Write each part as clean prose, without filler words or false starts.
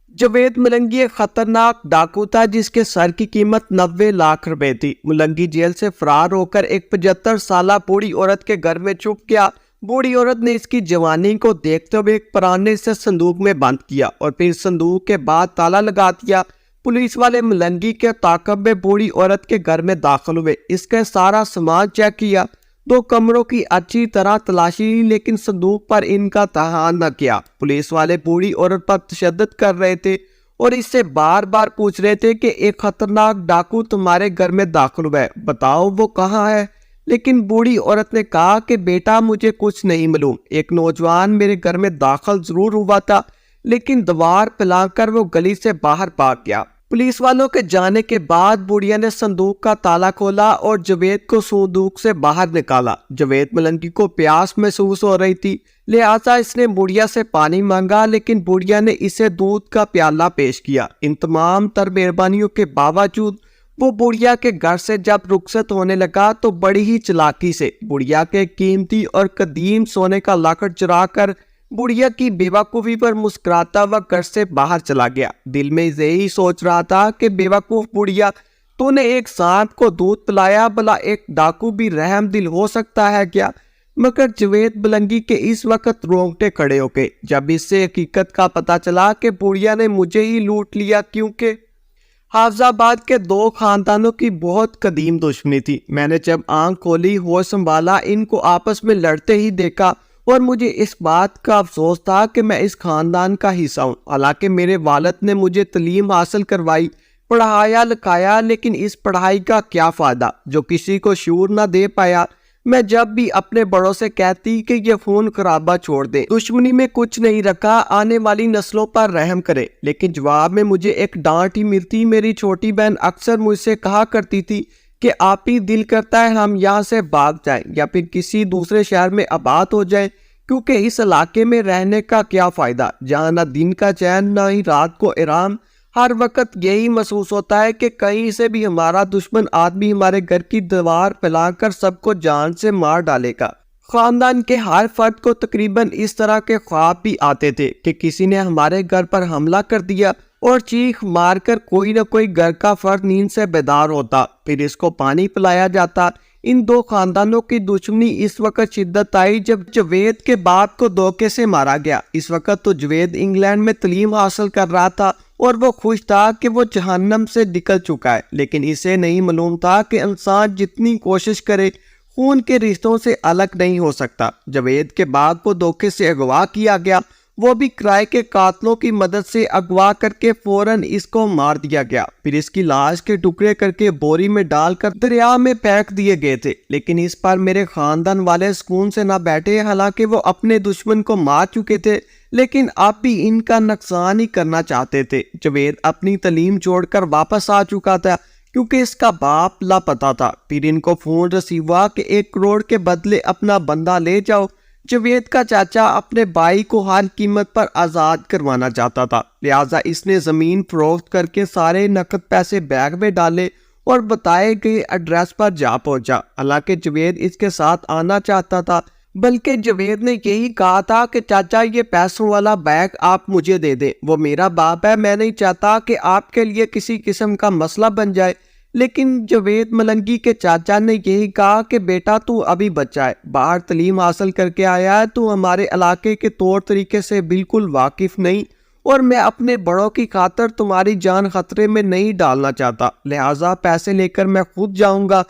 جاوید ملنگی ایک خطرناک ڈاکو تھا جس کے سر کی قیمت 90 لاکھ روپے تھی۔ ملنگی جیل سے فرار ہو کر ایک 75 سالہ بوڑھی عورت کے گھر میں چھپ گیا۔ بوڑھی عورت نے اس کی جوانی کو دیکھتے ہوئے ایک پرانے سے صندوق میں بند کیا اور پھر صندوق کے بعد تالا لگا دیا۔ پولیس والے ملنگی کے تعاقب میں بوڑھی عورت کے گھر میں داخل ہوئے، اس کا سارا سامان چیک کیا، 2 کمروں کی اچھی طرح تلاشی لی لیکن صندوق پر ان کا دھیان نہ کیا۔ پولیس والے بوڑھی عورت پر تشدد کر رہے تھے اور اس سے بار بار پوچھ رہے تھے کہ ایک خطرناک ڈاکو تمہارے گھر میں داخل ہوا ہے، بتاؤ وہ کہاں ہے۔ لیکن بوڑھی عورت نے کہا کہ بیٹا مجھے کچھ نہیں معلوم، ایک نوجوان میرے گھر میں داخل ضرور ہوا تھا لیکن دیوار پھیلا کر وہ گلی سے باہر بھاگ گیا۔ پولیس والوں کے جانے کے بعد بوڑھیا نے صندوق کا تالا کھولا اور جاوید کو صندوق سے باہر نکالا۔ جاوید ملنگی کو پیاس محسوس ہو رہی تھی، لہٰذا اس نے بوڑھیا سے پانی مانگا لیکن بوڑھیا نے اسے دودھ کا پیالہ پیش کیا۔ ان تمام تر مہربانیوں کے باوجود وہ بوڑھیا کے گھر سے جب رخصت ہونے لگا تو بڑی ہی چلاکی سے بوڑھیا کے قیمتی اور قدیم سونے کا لاکٹ چرا کر بوڑھیا کی بیوقوفی پر مسکراتا ہوا گھر سے باہر چلا گیا۔ دل میں یہی سوچ رہا تھا کہ بیوقوف بوڑھیا، تو نے ایک سانپ کو دودھ پلایا، بھلا ایک ڈاکو بھی رحم دل ہو سکتا ہے کیا؟ مگر جاوید ملنگی کے اس وقت رونگٹے کھڑے ہو گئے جب اس سے حقیقت کا پتہ چلا کہ بوڑھیا نے مجھے ہی لوٹ لیا، کیونکہ حافظ آباد کے 2 خاندانوں کی بہت قدیم دشمنی تھی۔ میں نے جب آنکھ کھولی، ہوش سنبھالا، ان کو آپس میں لڑتے ہی دیکھا اور مجھے اس بات کا افسوس تھا کہ میں اس خاندان کا حصہ ہوں۔ حالانکہ میرے والد نے مجھے تعلیم حاصل کروائی، پڑھایا لکھایا، لیکن اس پڑھائی کا کیا فائدہ جو کسی کو شعور نہ دے پایا۔ میں جب بھی اپنے بڑوں سے کہتی کہ یہ خون خرابہ چھوڑ دیں، دشمنی میں کچھ نہیں رکھا، آنے والی نسلوں پر رحم کرے، لیکن جواب میں مجھے ایک ڈانٹ ہی ملتی۔ میری چھوٹی بہن اکثر مجھ سے کہا کرتی تھی کہ آپ ہی دل کرتا ہے ہم یہاں سے بھاگ جائیں یا پھر کسی دوسرے شہر میں آباد ہو جائیں، کیونکہ اس علاقے میں رہنے کا کیا فائدہ، جہاں نہ دن کا چین نہ ہی رات کو آرام۔ ہر وقت یہی محسوس ہوتا ہے کہ کہیں سے بھی ہمارا دشمن آدمی ہمارے گھر کی دیوار پھیلا کر سب کو جان سے مار ڈالے گا۔ خاندان کے ہر فرد کو تقریباً اس طرح کے خواب بھی آتے تھے کہ کسی نے ہمارے گھر پر حملہ کر دیا اور چیخ مار کر کوئی نہ کوئی گھر کا فرد نیند سے بیدار ہوتا، پھر اس کو پانی پلایا جاتا۔ ان 2 خاندانوں کی دشمنی اس وقت شدت آئی جب جاوید کے باپ کو دھوکے سے مارا گیا۔ اس وقت تو جاوید انگلینڈ میں تعلیم حاصل کر رہا تھا اور وہ خوش تھا کہ وہ جہنم سے نکل چکا ہے، لیکن اسے نہیں معلوم تھا کہ انسان جتنی کوشش کرے خون کے رشتوں سے الگ نہیں ہو سکتا۔ جاوید کے باپ کو دھوکے سے اغوا کیا گیا، وہ بھی کرائے کے قاتلوں کی مدد سے اغوا کر کے فوراً اس کو مار دیا گیا، پھر اس کی لاش کے ٹکڑے کر کے بوری میں ڈال کر دریا میں پھینک دیے گئے تھے۔ لیکن اس پر میرے خاندان والے سکون سے نہ بیٹھے، حالانکہ وہ اپنے دشمن کو مار چکے تھے لیکن اب بھی ان کا نقصان ہی کرنا چاہتے تھے۔ جاوید اپنی تعلیم چھوڑ کر واپس آ چکا تھا کیونکہ اس کا باپ لاپتہ تھا۔ پھر ان کو فون رسیو ہوا کہ 1 کروڑ کے بدلے اپنا بندہ لے جاؤ۔ جاوید کا چاچا اپنے بھائی کو ہر قیمت پر آزاد کروانا چاہتا تھا، لہٰذا اس نے زمین فروخت کر کے سارے نقد پیسے بیگ میں ڈالے اور بتائے گئے ایڈریس پر جا پہنچا۔ حالانکہ جاوید اس کے ساتھ آنا چاہتا تھا، بلکہ جاوید نے یہی کہا تھا کہ چاچا یہ پیسوں والا بیگ آپ مجھے دے دیں، وہ میرا باپ ہے، میں نہیں چاہتا کہ آپ کے لیے کسی قسم کا مسئلہ بن جائے۔ لیکن جاوید ملنگی کے چاچا نے یہی کہا کہ بیٹا تو ابھی بچہ ہے، باہر تعلیم حاصل کر کے آیا ہے، تو ہمارے علاقے کے طور طریقے سے بالکل واقف نہیں اور میں اپنے بڑوں کی خاطر تمہاری جان خطرے میں نہیں ڈالنا چاہتا، لہٰذا پیسے لے کر میں خود جاؤں گا۔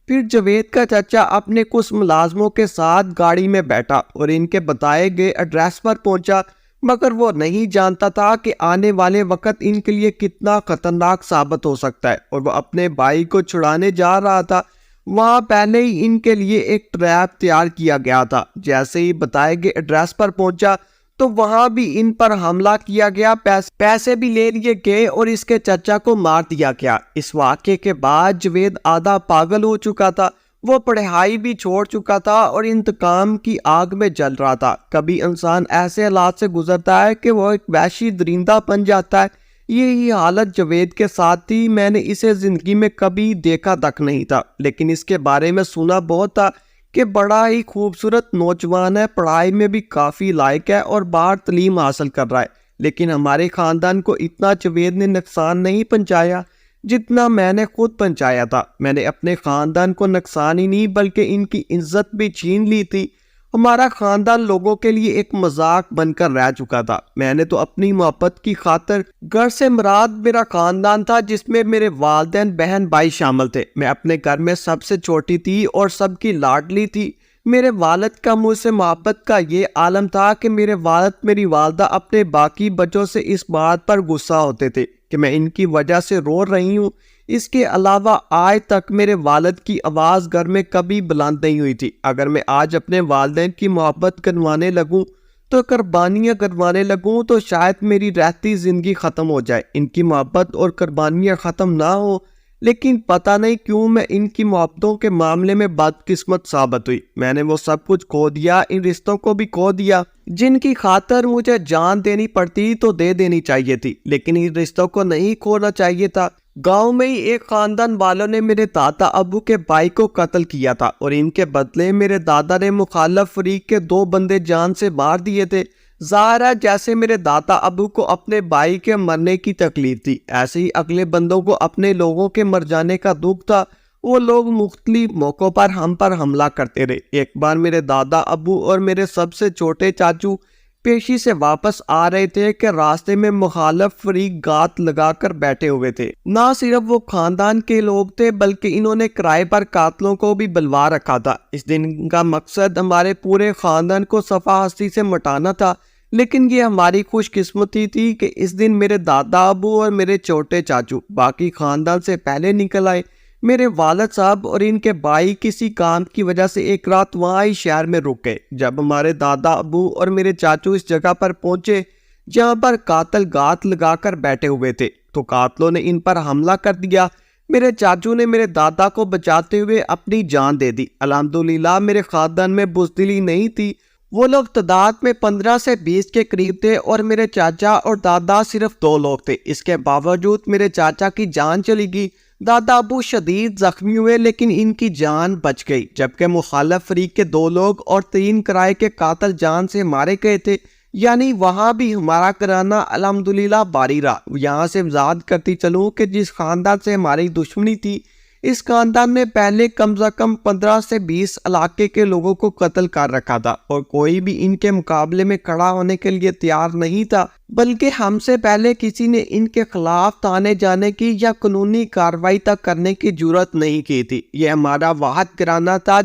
پھر جاوید کا چاچا اپنے کچھ ملازموں کے ساتھ گاڑی میں بیٹھا اور ان کے بتائے گئے ایڈریس پر پہنچا، مگر وہ نہیں جانتا تھا کہ آنے والے وقت ان کے لیے کتنا خطرناک ثابت ہو سکتا ہے، اور وہ اپنے بھائی کو چھڑانے جا رہا تھا۔ وہاں پہلے ہی ان کے لیے ایک ٹریپ تیار کیا گیا تھا۔ جیسے ہی بتائے گئے ایڈریس پر پہنچا تو وہاں بھی ان پر حملہ کیا گیا، پیسے بھی لے لیے گئے اور اس کے چچا کو مار دیا گیا۔ اس واقعے کے بعد جاوید آدھا پاگل ہو چکا تھا، وہ پڑھائی بھی چھوڑ چکا تھا اور انتقام کی آگ میں جل رہا تھا۔ کبھی انسان ایسے حالات سے گزرتا ہے کہ وہ ایک وحشی درندہ بن جاتا ہے، یہی حالت جاوید کے ساتھ تھی۔ میں نے اسے زندگی میں کبھی دیکھا تک نہیں تھا، لیکن اس کے بارے میں سنا بہت تھا کہ بڑا ہی خوبصورت نوجوان ہے، پڑھائی میں بھی کافی لائق ہے اور باہر تعلیم حاصل کر رہا ہے، لیکن ہمارے خاندان کو اتنا جاوید نے نقصان نہیں پہنچایا جتنا میں نے خود پہنچایا تھا۔ میں نے اپنے خاندان کو نقصان ہی نہیں بلکہ ان کی عزت بھی چھین لی تھی۔ ہمارا خاندان لوگوں کے لیے ایک مذاق بن کر رہ چکا تھا۔ میں نے تو اپنی محبت کی خاطر، گھر سے مراد میرا خاندان تھا جس میں میرے والدین، بہن، بھائی شامل تھے۔ میں اپنے گھر میں سب سے چھوٹی تھی اور سب کی لاڈلی تھی۔ میرے والد کا مجھ سے محبت کا یہ عالم تھا کہ میرے والد، میری والدہ اپنے باقی بچوں سے اس بات پر غصہ ہوتے تھے کہ میں ان کی وجہ سے رو رہی ہوں۔ اس کے علاوہ آج تک میرے والد کی آواز گھر میں کبھی بلند نہیں ہوئی تھی۔ اگر میں آج اپنے والدین کی محبت کروانے لگوں تو قربانیاں کروانے لگوں تو شاید میری رہتی زندگی ختم ہو جائے، ان کی محبت اور قربانیاں ختم نہ ہو۔ لیکن پتہ نہیں کیوں میں ان کی محبتوں کے معاملے میں بدقسمت ثابت ہوئی۔ میں نے وہ سب کچھ کھو دیا، ان رشتوں کو بھی کھو دیا جن کی خاطر مجھے جان دینی پڑتی تو دے دینی چاہیے تھی، لیکن ان رشتوں کو نہیں کھونا چاہیے تھا۔ گاؤں میں ہی ایک خاندان والوں نے میرے دادا ابو کے بھائی کو قتل کیا تھا اور ان کے بدلے میرے دادا نے مخالف فریق کے 2 بندے جان سے مار دیے تھے۔ ظاہر ہے جیسے میرے دادا ابو کو اپنے بھائی کے مرنے کی تکلیف تھی، ایسے ہی اگلے بندوں کو اپنے لوگوں کے مر جانے کا دکھ تھا۔ وہ لوگ مختلف موقعوں پر ہم پر حملہ کرتے رہے۔ ایک بار میرے دادا ابو اور میرے سب سے چھوٹے چاچو پیشی سے واپس آ رہے تھے کہ راستے میں مخالف فریق گھات لگا کر بیٹھے ہوئے تھے۔ نہ صرف وہ خاندان کے لوگ تھے بلکہ انہوں نے کرائے پر قاتلوں کو بھی بلوا رکھا تھا۔ اس دن کا مقصد ہمارے پورے خاندان کو صفحہ ہستی سے مٹانا تھا، لیکن یہ ہماری خوش قسمتی تھی کہ اس دن میرے دادا ابو اور میرے چھوٹے چاچو باقی خاندان سے پہلے نکل آئے۔ میرے والد صاحب اور ان کے بھائی کسی کام کی وجہ سے ایک رات وہاں ہی شہر میں رک گئے۔ جب ہمارے دادا ابو اور میرے چاچو اس جگہ پر پہنچے جہاں پر قاتل گھات لگا کر بیٹھے ہوئے تھے تو قاتلوں نے ان پر حملہ کر دیا۔ میرے چاچو نے میرے دادا کو بچاتے ہوئے اپنی جان دے دی۔ الحمدللہ میرے خاندان میں بزدلی نہیں تھی۔ وہ لوگ تعداد میں 15 سے 20 کے قریب تھے اور میرے چاچا اور دادا صرف 2 لوگ تھے۔ اس کے باوجود میرے چاچا کی جان چلی گئی۔ دادا ابو شدید زخمی ہوئے لیکن ان کی جان بچ گئی، جبکہ مخالف فریق کے 2 لوگ اور 3 کرائے کے قاتل جان سے مارے گئے تھے۔ یعنی وہاں بھی ہمارا گھرانہ الحمدللہ باری رہا۔ یہاں سے وضاحت کرتی چلوں کہ جس خاندان سے ہماری دشمنی تھی، اس خاندان نے پہلے کم از کم 15 سے 20 علاقے کے لوگوں کو قتل کر رکھا تھا اور کوئی بھی ان کے مقابلے میں کھڑا ہونے کے لیے تیار نہیں تھا، بلکہ ہم سے پہلے کسی نے ان کے خلاف تانے جانے کی یا قانونی کارروائی تک کرنے کی جرات نہیں کی تھی۔ یہ ہمارا واحد گھرانہ تھا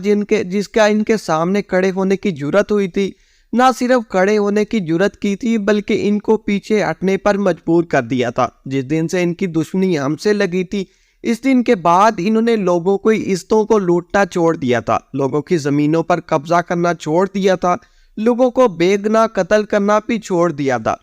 جس کا ان کے سامنے کھڑے ہونے کی جرات ہوئی تھی۔ نہ صرف کھڑے ہونے کی جرات کی تھی بلکہ ان کو پیچھے ہٹنے پر مجبور کر دیا تھا۔ جس دن سے ان کی دشمنی ہم سے لگی تھی، اس دن کے بعد انہوں نے لوگوں کو عزتوں کو لوٹنا چھوڑ دیا تھا، لوگوں کی زمینوں پر قبضہ کرنا چھوڑ دیا تھا، لوگوں کو بے گناہ قتل کرنا بھی چھوڑ دیا تھا۔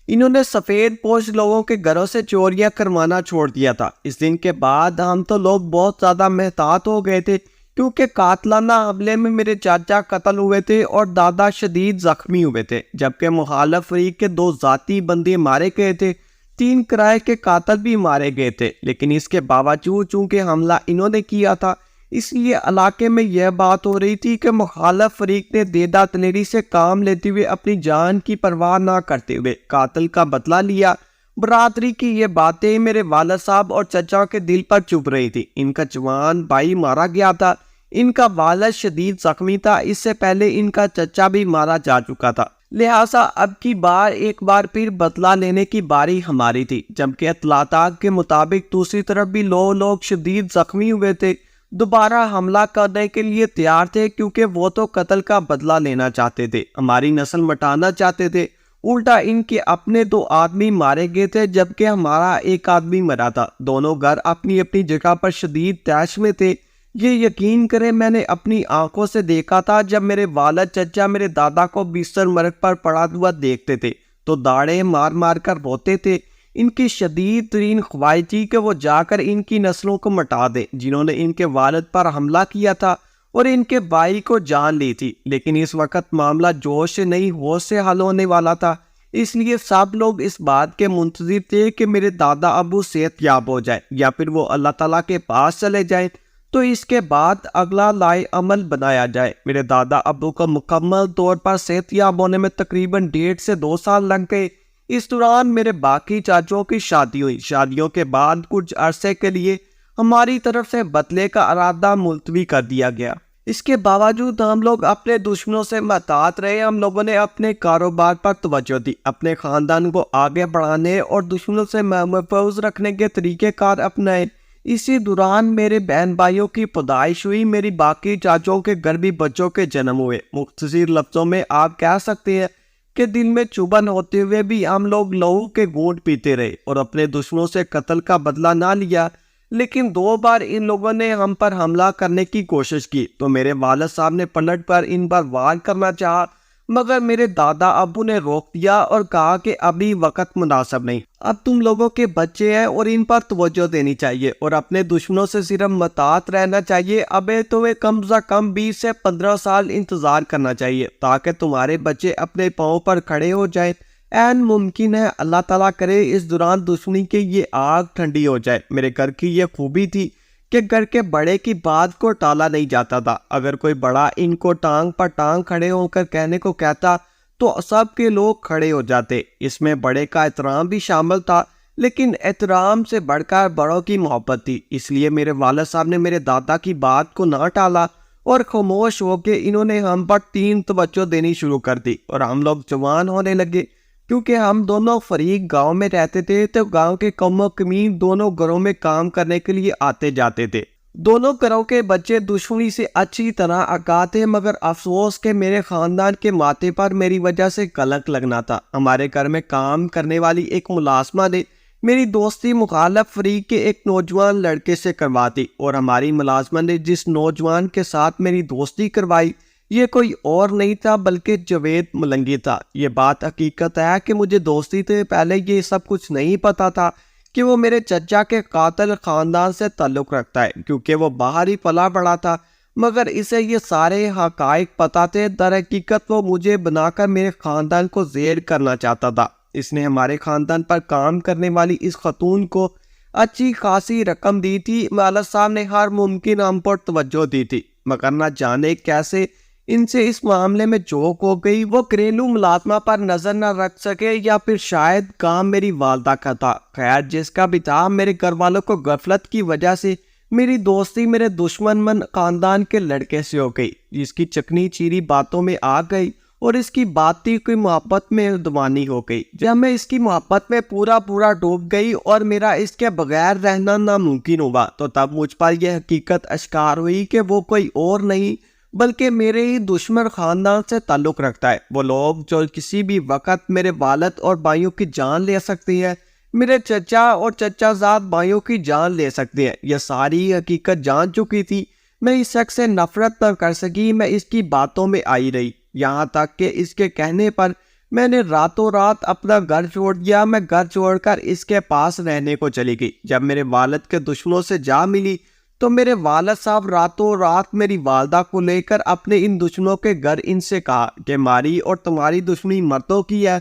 انہوں نے سفید پوش لوگوں کے گھروں سے چوریاں کروانا چھوڑ دیا تھا۔ اس دن کے بعد ہم تو لوگ بہت زیادہ محتاط ہو گئے تھے کیونکہ قاتلانہ حملے میں میرے چاچا قتل ہوئے تھے اور دادا شدید زخمی ہوئے تھے، جبکہ مخالف فریق کے 2 ذاتی بندے مارے گئے تھے، 3 کرائے کے قاتل بھی مارے گئے تھے۔ لیکن اس کے باوجود چونکہ حملہ انہوں نے کیا تھا، اس لیے علاقے میں یہ بات ہو رہی تھی کہ مخالف فریق نے دیدہ دلیری سے کام لیتے ہوئے اپنی جان کی پرواہ نہ کرتے ہوئے قاتل کا بدلہ لیا۔ برادری کی یہ باتیں میرے والد صاحب اور چچا کے دل پر چبھ رہی تھی۔ ان کا جوان بھائی مارا گیا تھا، ان کا والد شدید زخمی تھا، اس سے پہلے ان کا چچا بھی مارا جا چکا تھا، لہٰذا اب کی بار ایک بار پھر بدلہ لینے کی باری ہماری تھی۔ جبکہ اطلاعات کے مطابق دوسری طرف بھی لوگ شدید زخمی ہوئے تھے، دوبارہ حملہ کرنے کے لیے تیار تھے کیونکہ وہ تو قتل کا بدلہ لینا چاہتے تھے، ہماری نسل مٹانا چاہتے تھے۔ الٹا ان کے اپنے 2 آدمی مارے گئے تھے جبکہ ہمارا 1 آدمی مرا تھا۔ دونوں گھر اپنی اپنی جگہ پر شدید تیش میں تھے۔ یہ یقین کریں میں نے اپنی آنکھوں سے دیکھا تھا جب میرے والد چچا میرے دادا کو بستر مرگ پر پڑا ہوا دیکھتے تھے تو داڑیں مار مار کر روتے تھے۔ ان کی شدید ترین خواہش تھی کہ وہ جا کر ان کی نسلوں کو مٹا دیں جنہوں نے ان کے والد پر حملہ کیا تھا اور ان کے بھائی کو جان لی تھی۔ لیکن اس وقت معاملہ جوش سے نہیں ہوش سے حل ہونے والا تھا، اس لیے سب لوگ اس بات کے منتظر تھے کہ میرے دادا ابو صحت یاب ہو جائے یا پھر وہ اللہ تعالیٰ کے پاس چلے جائیں تو اس کے بعد اگلا لائے عمل بنایا جائے۔ میرے دادا ابو کو مکمل طور پر صحت یاب ہونے میں تقریباً 1.5 سے 2 سال لگ گئے۔ اس دوران میرے باقی چاچوں کی شادی ہوئی۔ شادیوں کے بعد کچھ عرصے کے لیے ہماری طرف سے بدلے کا ارادہ ملتوی کر دیا گیا۔ اس کے باوجود ہم لوگ اپنے دشمنوں سے محتاط رہے۔ ہم لوگوں نے اپنے کاروبار پر توجہ دی، اپنے خاندان کو آگے بڑھانے اور دشمنوں سے محفوظ رکھنے کے طریقہ کار اپنائے۔ اسی دوران میرے بہن بھائیوں کی پیدائش ہوئی، میری باقی چاچوں کے گھر بھی بچوں کے جنم ہوئے۔ مختصر لفظوں میں آپ کہہ سکتے ہیں کہ دل میں چبھن ہوتے ہوئے بھی ہم لوگ لہو کے گھونٹ پیتے رہے اور اپنے دشمنوں سے قتل کا بدلہ نہ لیا۔ لیکن 2 بار ان لوگوں نے ہم پر حملہ کرنے کی کوشش کی تو میرے والد صاحب نے پلٹ کر ان پر وار کرنا چاہا، مگر میرے دادا ابو نے روک دیا اور کہا کہ ابھی وقت مناسب نہیں، اب تم لوگوں کے بچے ہیں اور ان پر توجہ دینی چاہیے اور اپنے دشمنوں سے صرف محتاط رہنا چاہیے۔ اب تمہیں کم سے کم 20 سے 15 سال انتظار کرنا چاہیے تاکہ تمہارے بچے اپنے پاؤں پر کھڑے ہو جائیں۔ این ممکن ہے اللہ تعالیٰ کرے اس دوران دشمنی کی یہ آگ ٹھنڈی ہو جائے۔ میرے گھر کی یہ خوبی تھی کہ گھر کے بڑے کی بات کو ٹالا نہیں جاتا تھا۔ اگر کوئی بڑا ان کو ٹانگ پر ٹانگ کھڑے ہو کر کہنے کو کہتا تو سب کے لوگ کھڑے ہو جاتے۔ اس میں بڑے کا احترام بھی شامل تھا، لیکن احترام سے بڑھ کر بڑوں کی محبت تھی۔ اس لیے میرے والد صاحب نے میرے دادا کی بات کو نہ ٹالا اور خاموش ہو کے انہوں نے ہم پر 3 توجہ دینی شروع کر دی اور ہم لوگ جوان ہونے لگے۔ کیونکہ ہم دونوں فریق گاؤں میں رہتے تھے تو گاؤں کے کم و کمین دونوں گھروں میں کام کرنے کے لیے آتے جاتے تھے۔ دونوں گھروں کے بچے دشمنی سے اچھی طرح آگاہ تھے، مگر افسوس کہ میرے خاندان کے ماتھے پر میری وجہ سے کلنک لگنا تھا۔ ہمارے گھر میں کام کرنے والی ایک ملازمہ نے میری دوستی مخالف فریق کے ایک نوجوان لڑکے سے کروا دی اور ہماری ملازمہ نے جس نوجوان کے ساتھ میری دوستی کروائی یہ کوئی اور نہیں تھا بلکہ جاوید ملنگی تھا۔ یہ بات حقیقت ہے کہ مجھے دوستی سے پہلے یہ سب کچھ نہیں پتا تھا کہ وہ میرے چچا کے قاتل خاندان سے تعلق رکھتا ہے، کیونکہ وہ باہر ہی پلا بڑا تھا، مگر اسے یہ سارے حقائق پتا تھے۔ در حقیقت وہ مجھے بنا کر میرے خاندان کو زیر کرنا چاہتا تھا۔ اس نے ہمارے خاندان پر کام کرنے والی اس خاتون کو اچھی خاصی رقم دی تھی۔ والد صاحب نے ہر ممکن ہم پر توجہ دی تھی، مگر نہ جانے کیسے ان سے اس معاملے میں چوک ہو گئی۔ وہ گھریلو ملازمہ پر نظر نہ رکھ سکے یا پھر شاید کام میری والدہ کا تھا۔ خیر جس کا بھی تھا، میرے گھر والوں کو غفلت کی وجہ سے میری دوستی میرے دشمن من خاندان کے لڑکے سے ہو گئی، جس کی چکنی چیری باتوں میں آ گئی اور اس کی باتی کی محبت میں دیوانی ہو گئی۔ جب میں اس کی محبت میں پورا ڈوب گئی اور میرا اس کے بغیر رہنا ناممکن ہوا تو تب مجھ پر یہ حقیقت اشکار ہوئی کہ وہ کوئی اور نہیں بلکہ میرے ہی دشمن خاندان سے تعلق رکھتا ہے۔ وہ لوگ جو کسی بھی وقت میرے والد اور بھائیوں کی جان لے سکتی ہیں، میرے چچا اور چچا زاد بھائیوں کی جان لے سکتے ہیں، یہ ساری حقیقت جان چکی تھی۔ میں اس شخص سے نفرت نہ کر سکی، میں اس کی باتوں میں آئی رہی، یہاں تک کہ اس کے کہنے پر میں نے راتوں رات اپنا گھر چھوڑ دیا۔ میں گھر چھوڑ کر اس کے پاس رہنے کو چلی گئی۔ جب میرے والد کے دشمنوں سے جا ملی تو میرے والد صاحب راتوں رات میری والدہ کو لے کر اپنے ان دشمنوں کے گھر ان سے کہا کہ ہماری اور تمہاری دشمنی مردوں کی ہے،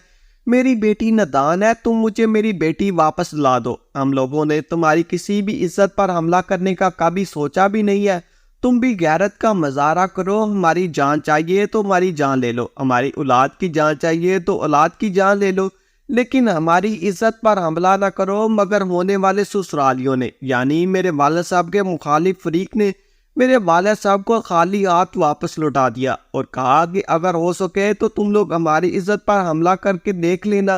میری بیٹی نادان ہے، تم مجھے میری بیٹی واپس لا دو۔ ہم لوگوں نے تمہاری کسی بھی عزت پر حملہ کرنے کا کبھی سوچا بھی نہیں ہے، تم بھی غیرت کا مظاہرہ کرو۔ ہماری جان چاہیے تو ہماری جان لے لو، ہماری اولاد کی جان چاہیے تو اولاد کی جان لے لو، لیکن ہماری عزت پر حملہ نہ کرو۔ مگر ہونے والے سسرالیوں نے یعنی میرے والد صاحب کے مخالف فریق نے میرے والد صاحب کو خالی ہاتھ واپس لوٹا دیا اور کہا کہ اگر ہو سکے تو تم لوگ ہماری عزت پر حملہ کر کے دیکھ لینا۔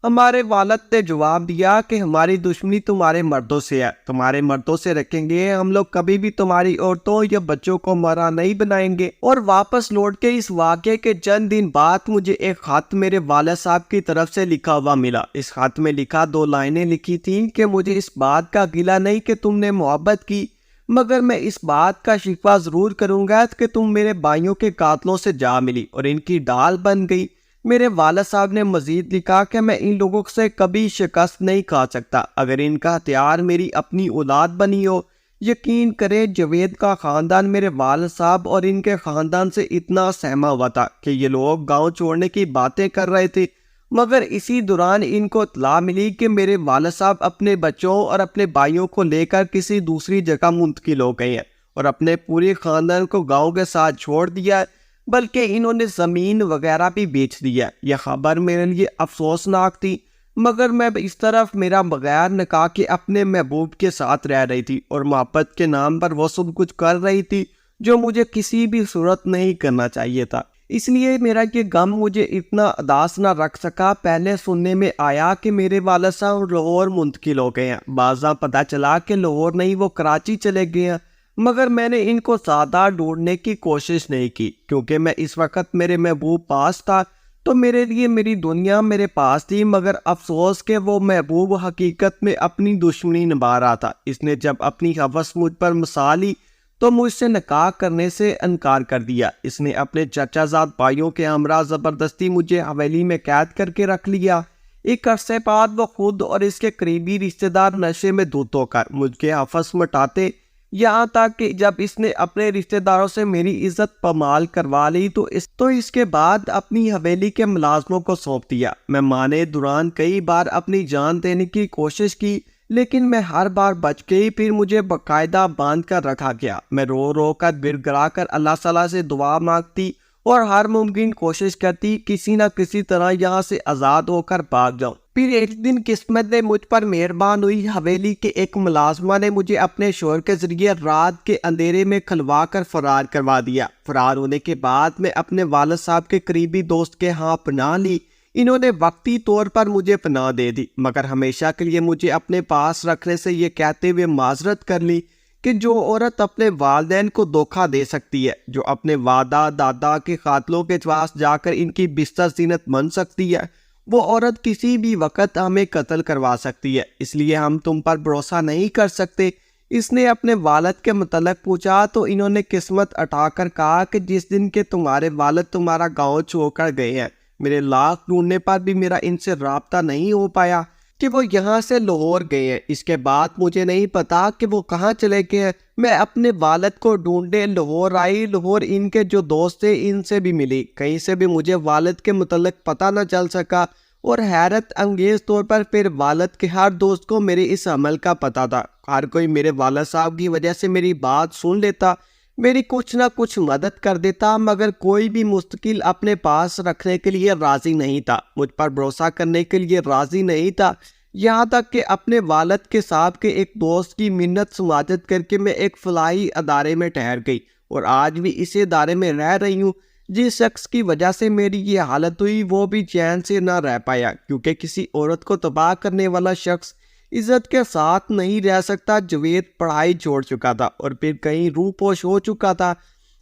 ہمارے والد نے جواب دیا کہ ہماری دشمنی تمہارے مردوں سے ہے، تمہارے مردوں سے رکھیں گے، ہم لوگ کبھی بھی تمہاری عورتوں یا بچوں کو مرا نہیں بنائیں گے۔ اور واپس لوٹ کے اس واقعے کے چند دن بعد مجھے ایک خط میرے والد صاحب کی طرف سے لکھا ہوا ملا۔ اس خط میں لکھا 2 لائنیں لکھی تھیں کہ مجھے اس بات کا گلہ نہیں کہ تم نے محبت کی، مگر میں اس بات کا شکوہ ضرور کروں گا کہ تم میرے بھائیوں کے قاتلوں سے جا ملی اور ان کی ڈال بن گئی۔ میرے والد صاحب نے مزید لکھا کہ میں ان لوگوں سے کبھی شکست نہیں کھا سکتا اگر ان کا ہتھیار میری اپنی اولاد بنی ہو۔ یقین کرے جاوید کا خاندان میرے والد صاحب اور ان کے خاندان سے اتنا سہما ہوا تھا کہ یہ لوگ گاؤں چھوڑنے کی باتیں کر رہے تھے، مگر اسی دوران ان کو اطلاع ملی کہ میرے والد صاحب اپنے بچوں اور اپنے بھائیوں کو لے کر کسی دوسری جگہ منتقل ہو گئے ہیں اور اپنے پورے خاندان کو گاؤں کے ساتھ چھوڑ دیا ہے، بلکہ انہوں نے زمین وغیرہ بھی بیچ دیا۔ یہ خبر میرے لیے افسوسناک تھی۔ مگر میں اس طرف میرا بغیر نکاح کے اپنے محبوب کے ساتھ رہ رہی تھی اور محبت کے نام پر وہ سب کچھ کر رہی تھی جو مجھے کسی بھی صورت نہیں کرنا چاہیے تھا۔ اس لیے میرا یہ غم مجھے اتنا اداس نہ رکھ سکا۔ پہلے سننے میں آیا کہ میرے والد صاحب لاہور منتقل ہو گئے ہیں، بعضاں پتہ چلا کہ لاہور نہیں وہ کراچی چلے گئے ہیں، مگر میں نے ان کو سادہ ڈھونڈنے کی کوشش نہیں کی کیونکہ میں اس وقت میرے محبوب پاس تھا، تو میرے لیے میری دنیا میرے پاس تھی۔ مگر افسوس کہ وہ محبوب حقیقت میں اپنی دشمنی نبھا رہا تھا۔ اس نے جب اپنی ہوس مجھ پر مسا لی تو مجھ سے نکاح کرنے سے انکار کر دیا۔ اس نے اپنے چچا زاد بھائیوں کے ہمراہ زبردستی مجھے حویلی میں قید کر کے رکھ لیا۔ ایک عرصے بعد وہ خود اور اس کے قریبی رشتہ دار نشے میں دھت ہو کر مجھ کے حفظ مٹاتے، یہاں تک کہ جب اس نے اپنے رشتہ داروں سے میری عزت پامال کروا لی تو اس کے بعد اپنی حویلی کے ملازموں کو سونپ دیا۔ میں مانے دوران کئی بار اپنی جان دینے کی کوشش کی لیکن میں ہر بار بچ گئی۔ پھر مجھے باقاعدہ باندھ کر رکھا گیا۔ میں رو رو کر گر گرا کر اللہ تعالیٰ سے دعا مانگتی اور ہر ممکن کوشش کرتی کسی نہ کسی طرح یہاں سے آزاد ہو کر بھاگ جاؤں۔ پھر ایک دن قسمت نے مجھ پر مہربان ہوئی۔ حویلی کے ایک ملازمہ نے مجھے اپنے شوہر کے ذریعے رات کے اندھیرے میں کھلوا کر فرار کروا دیا۔ فرار ہونے کے بعد میں اپنے والد صاحب کے قریبی دوست کے ہاں پناہ لی۔ انہوں نے وقتی طور پر مجھے پناہ دے دی مگر ہمیشہ کے لیے مجھے اپنے پاس رکھنے سے یہ کہتے ہوئے معذرت کر لی کہ جو عورت اپنے والدین کو دھوکہ دے سکتی ہے، جو اپنے والدہ دادا کے قاتلوں کے پاس جا کر ان کی بستر زینت بن سکتی ہے، وہ عورت کسی بھی وقت ہمیں قتل کروا سکتی ہے، اس لیے ہم تم پر بھروسہ نہیں کر سکتے۔ اس نے اپنے والد کے متعلق پوچھا تو انہوں نے قسمت اٹھا کر کہا کہ جس دن کے تمہارے والد تمہارا گاؤں چھوڑ کر گئے ہیں، میرے لاکھ ڈھونڈنے پر بھی میرا ان سے رابطہ نہیں ہو پایا کہ وہ یہاں سے لاہور گئے ہیں۔ اس کے بعد مجھے نہیں پتا کہ وہ کہاں چلے گئے ہیں۔ میں اپنے والد کو ڈھونڈنے لاہور آئی۔ لاہور ان کے جو دوست تھے ان سے بھی ملی، کہیں سے بھی مجھے والد کے متعلق پتہ نہ چل سکا، اور حیرت انگیز طور پر پھر والد کے ہر دوست کو میرے اس عمل کا پتہ تھا۔ ہر کوئی میرے والد صاحب کی وجہ سے میری بات سن لیتا، میری کچھ نہ کچھ مدد کر دیتا، مگر کوئی بھی مستقل اپنے پاس رکھنے کے لیے راضی نہیں تھا، مجھ پر بھروسہ کرنے کے لیے راضی نہیں تھا، یہاں تک کہ اپنے والد کے صاحب کے ایک دوست کی منت سماجت کر کے میں ایک فلاحی ادارے میں ٹھہر گئی اور آج بھی اس ادارے میں رہ رہی ہوں۔ جس شخص کی وجہ سے میری یہ حالت ہوئی وہ بھی چین سے نہ رہ پایا، کیونکہ کسی عورت کو تباہ کرنے والا شخص عزت کے ساتھ نہیں رہ سکتا۔ جاوید پڑھائی چھوڑ چکا تھا اور پھر کہیں روح پوش ہو چکا تھا۔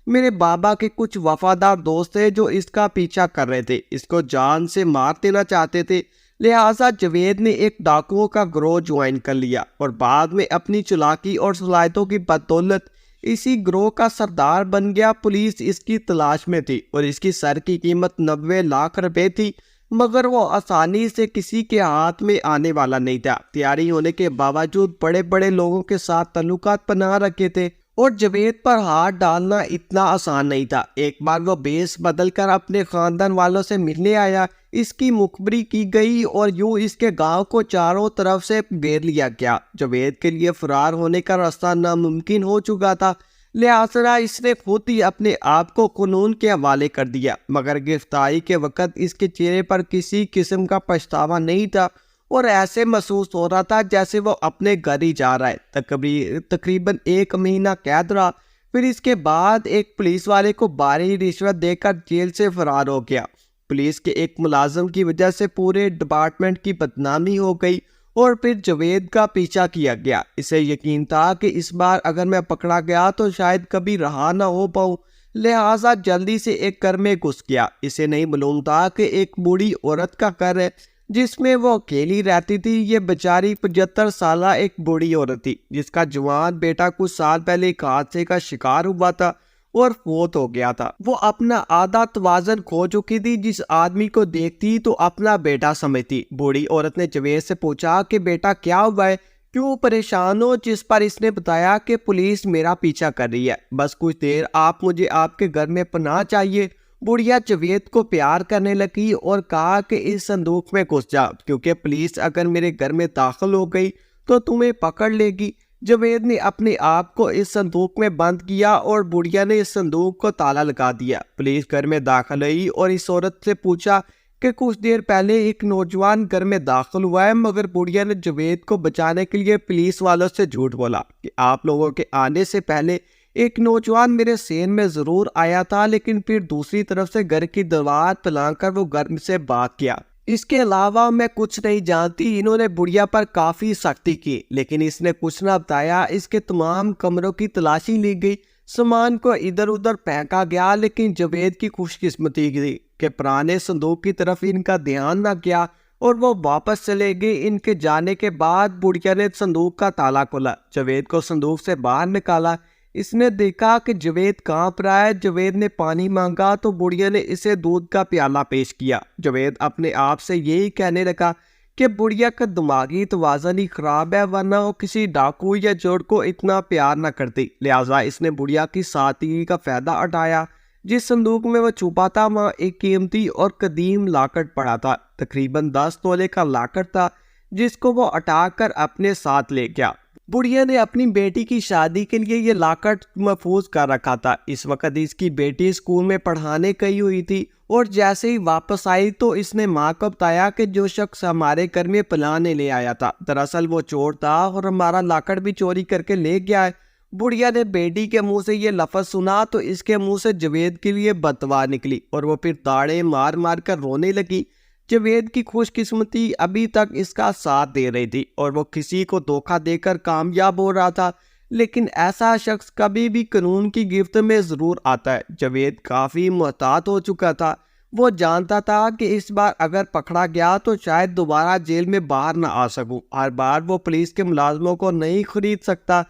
میرے بابا کے کچھ وفادار دوست تھے جو اس کا پیچھا کر رہے تھے، اس کو جان سے مار دینا چاہتے تھے، لہٰذا جاوید نے ایک ڈاکوؤں کا گروہ جوائن کر لیا اور بعد میں اپنی چلاکی اور صلاحیتوں کی بدولت اسی گروہ کا سردار بن گیا۔ پولیس اس کی تلاش میں تھی اور اس کی سر کی قیمت 90 لاکھ روپے تھی، مگر وہ آسانی سے کسی کے ہاتھ میں آنے والا نہیں تھا۔ تیاری ہونے کے باوجود بڑے بڑے لوگوں کے ساتھ تعلقات بنا رکھے تھے اور جاوید پر ہاتھ ڈالنا اتنا آسان نہیں تھا۔ ایک بار وہ بیس بدل کر اپنے خاندان والوں سے ملنے آیا، اس کی مخبری کی گئی اور یوں اس کے گاؤں کو چاروں طرف سے گھیر لیا گیا۔ جاوید کے لیے فرار ہونے کا راستہ ناممکن ہو چکا تھا، لہٰذا اس نے خود ہی اپنے آپ کو قانون کے حوالے کر دیا، مگر گرفتاری کے وقت اس کے چہرے پر کسی قسم کا پچھتاوا نہیں تھا اور ایسے محسوس ہو رہا تھا جیسے وہ اپنے گھر ہی جا رہا ہے۔ تقریباً 1 مہینہ قید رہا، پھر اس کے بعد ایک پولیس والے کو بھاری رشوت دے کر جیل سے فرار ہو گیا۔ پولیس کے ایک ملازم کی وجہ سے پورے ڈپارٹمنٹ کی بدنامی ہو گئی اور پھر جاوید کا پیچھا کیا گیا۔ اسے یقین تھا کہ اس بار اگر میں پکڑا گیا تو شاید کبھی رہا نہ ہو پاؤں، لہٰذا جلدی سے ایک گھر میں گھس گیا۔ اسے نہیں معلوم تھا کہ ایک بوڑھی عورت کا گھر ہے جس میں وہ اکیلی رہتی تھی۔ یہ بیچاری 75 سالہ ایک بوڑھی عورت تھی جس کا جوان بیٹا کچھ سال پہلے ایک حادثے کا شکار ہوا تھا اور فوت ہو گیا تھا۔ وہ اپنا آدھا توازن کھو چکی تھی، جس آدمی کو دیکھتی تو اپنا بیٹا سمجھتی۔ بوڑھی عورت نے جاوید سے پوچھا کہ بیٹا کیا ہوا ہے، کیوں پریشان ہو، جس پر اس نے بتایا کہ پولیس میرا پیچھا کر رہی ہے، بس کچھ دیر مجھے آپ کے گھر میں پناہ چاہیے۔ بڑھیا جاوید کو پیار کرنے لگی اور کہا کہ اس صندوق میں گھس جا، کیونکہ پولیس اگر میرے گھر میں داخل ہو گئی تو تمہیں پکڑ لے گی۔ جاوید نے اپنے آپ کو اس صندوق میں بند کیا اور بڑھیا نے اس صندوق کو تالا لگا دیا۔ پولیس گھر میں داخل ہوئی اور اس عورت سے پوچھا کہ کچھ دیر پہلے ایک نوجوان گھر میں داخل ہوا ہے، مگر بڑھیا نے جاوید کو بچانے کے لیے پولیس والوں سے جھوٹ بولا کہ آپ لوگوں کے آنے سے پہلے ایک نوجوان میرے سین میں ضرور آیا تھا، لیکن پھر دوسری طرف سے گھر کی دیوار پلانگ کر وہ گھر سے بھاگ گیا۔ اس کے علاوہ میں کچھ نہیں جانتی۔ انہوں نے بڑھیا پر کافی سختی کی، لیکن اس نے کچھ نہ بتایا۔ اس کے تمام کمروں کی تلاشی لی گئی، سامان کو ادھر ادھر پھینکا گیا، لیکن جاوید کی خوش قسمتی تھی کہ پرانے صندوق کی طرف ان کا دھیان نہ گیا اور وہ واپس چلے گئے۔ ان کے جانے کے بعد بڑھیا نے صندوق کا تالا کھولا، جاوید کو صندوق سے باہر نکالا۔ اس نے دیکھا کہ جاوید کانپ رہا ہے۔ جاوید نے پانی مانگا تو بڑھیا نے اسے دودھ کا پیالہ پیش کیا۔ جاوید اپنے آپ سے یہی کہنے لگا کہ بڑھیا کا دماغی توازن ہی خراب ہے، ورنہ وہ کسی ڈاکو یا چور کو اتنا پیار نہ کرتی۔ لہٰذا اس نے بڑھیا کی سادگی کا فائدہ اٹھایا۔ جس صندوق میں وہ چھپا تھا وہاں ایک قیمتی اور قدیم لاکٹ پڑا تھا، تقریباً 10 تولے کا لاکٹ تھا، جس کو وہ اٹھا کر اپنے ساتھ لے گیا۔ بڑھیا نے اپنی بیٹی کی شادی کے لیے یہ لاکٹ محفوظ کر رکھا تھا۔ اس وقت اس کی بیٹی اسکول میں پڑھانے گئی ہوئی تھی اور جیسے ہی واپس آئی تو اس نے ماں کو بتایا کہ جو شخص ہمارے گھر میں پلانے لے آیا تھا دراصل وہ چور تھا اور ہمارا لاکٹ بھی چوری کر کے لے گیا ہے۔ بڑھیا نے بیٹی کے منہ سے یہ لفظ سنا تو اس کے منہ سے جاوید کے لیے بددعا نکلی اور وہ پھر تاڑے مار مار کر رونے لگی۔ جاوید کی خوش قسمتی ابھی تک اس کا ساتھ دے رہی تھی اور وہ کسی کو دھوکہ دے کر کامیاب ہو رہا تھا، لیکن ایسا شخص کبھی بھی قانون کی گرفت میں ضرور آتا ہے۔ جاوید کافی محتاط ہو چکا تھا۔ وہ جانتا تھا کہ اس بار اگر پکڑا گیا تو شاید دوبارہ جیل میں باہر نہ آ سکوں۔ ہر بار وہ پولیس کے ملازموں کو نہیں خرید سکتا۔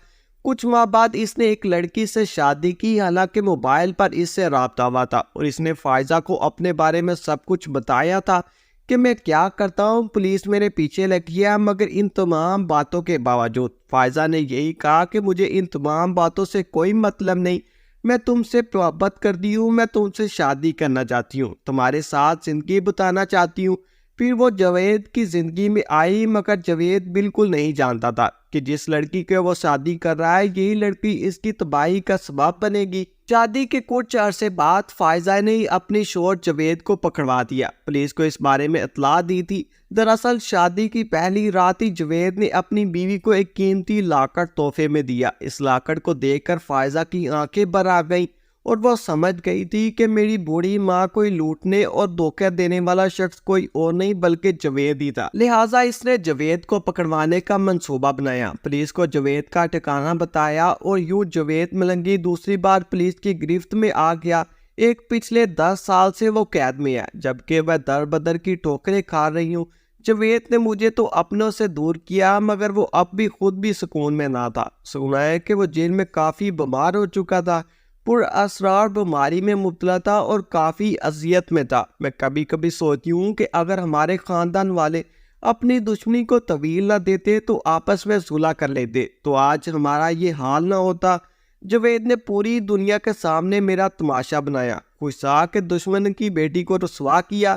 کچھ ماہ بعد اس نے ایک لڑکی سے شادی کی، حالانکہ موبائل پر اس سے رابطہ ہوا تھا اور اس نے فائزہ کو اپنے بارے میں سب کچھ بتایا تھا کہ میں کیا کرتا ہوں، پولیس میرے پیچھے لگی ہے۔ مگر ان تمام باتوں کے باوجود فائزہ نے یہی کہا کہ مجھے ان تمام باتوں سے کوئی مطلب نہیں، میں تم سے محبت کرتی ہوں، میں تم سے شادی کرنا چاہتی ہوں، تمہارے ساتھ زندگی بتانا چاہتی ہوں۔ پھر وہ جاوید کی زندگی میں آئی، مگر جاوید بالکل نہیں جانتا تھا کہ جس لڑکی کے وہ شادی کر رہا ہے یہی لڑکی اس کی تباہی کا سبب بنے گی۔ شادی کے کچھ عرصے بعد فائزہ نے اپنی شوہر جاوید کو پکڑوا دیا۔ پولیس کو اس بارے میں اطلاع دی تھی۔ دراصل شادی کی پہلی رات ہی جاوید نے اپنی بیوی کو ایک قیمتی لاکٹ تحفے میں دیا۔ اس لاکٹ کو دیکھ کر فائزہ کی آنکھیں بھر آ گئیں اور وہ سمجھ گئی تھی کہ میری بوڑھی ماں کوئی لوٹنے اور دھوکہ دینے والا شخص کوئی اور نہیں بلکہ جاوید ہی تھا۔ لہٰذا اس نے جاوید کو پکڑوانے کا منصوبہ بنایا، پولیس کو جاوید کا ٹھکانہ بتایا اور یوں جاوید ملنگی دوسری بار پولیس کی گرفت میں آ گیا۔ ایک پچھلے 10 سال سے وہ قید میں ہے، جبکہ وہ در بدر کی ٹھوکریں کھا رہی ہوں۔ جاوید نے مجھے تو اپنوں سے دور کیا، مگر وہ اب بھی خود بھی سکون میں نہ تھا۔ سنا ہے کہ وہ جیل میں کافی بیمار ہو چکا تھا، پر اسرار بیماری میں مبتلا تھا اور کافی اذیت میں تھا۔ میں کبھی کبھی سوچتی ہوں کہ اگر ہمارے خاندان والے اپنی دشمنی کو طویل نہ دیتے تو آپس میں صلح کر لیتے تو آج ہمارا یہ حال نہ ہوتا۔ جاوید نے پوری دنیا کے سامنے میرا تماشا بنایا، خوشا کے دشمن کی بیٹی کو رسوا کیا۔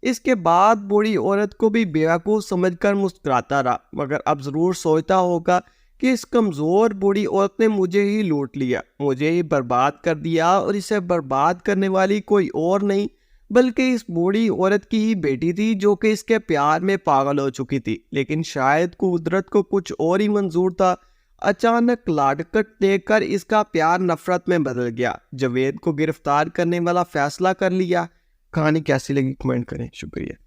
اس کے بعد بوڑھی عورت کو بھی بیوقوف سمجھ کر مسکراتا رہا، مگر اب ضرور سوچتا ہوگا کہ اس کمزور بوڑھی عورت نے مجھے ہی لوٹ لیا، مجھے ہی برباد کر دیا، اور اسے برباد کرنے والی کوئی اور نہیں بلکہ اس بوڑھی عورت کی ہی بیٹی تھی جو کہ اس کے پیار میں پاگل ہو چکی تھی۔ لیکن شاید قدرت کو کچھ اور ہی منظور تھا۔ اچانک لاکٹ دیکھ کر اس کا پیار نفرت میں بدل گیا۔ جاوید کو گرفتار کرنے والا فیصلہ کر لیا۔ کہانی کیسی لگی کمنٹ کریں، شکریہ۔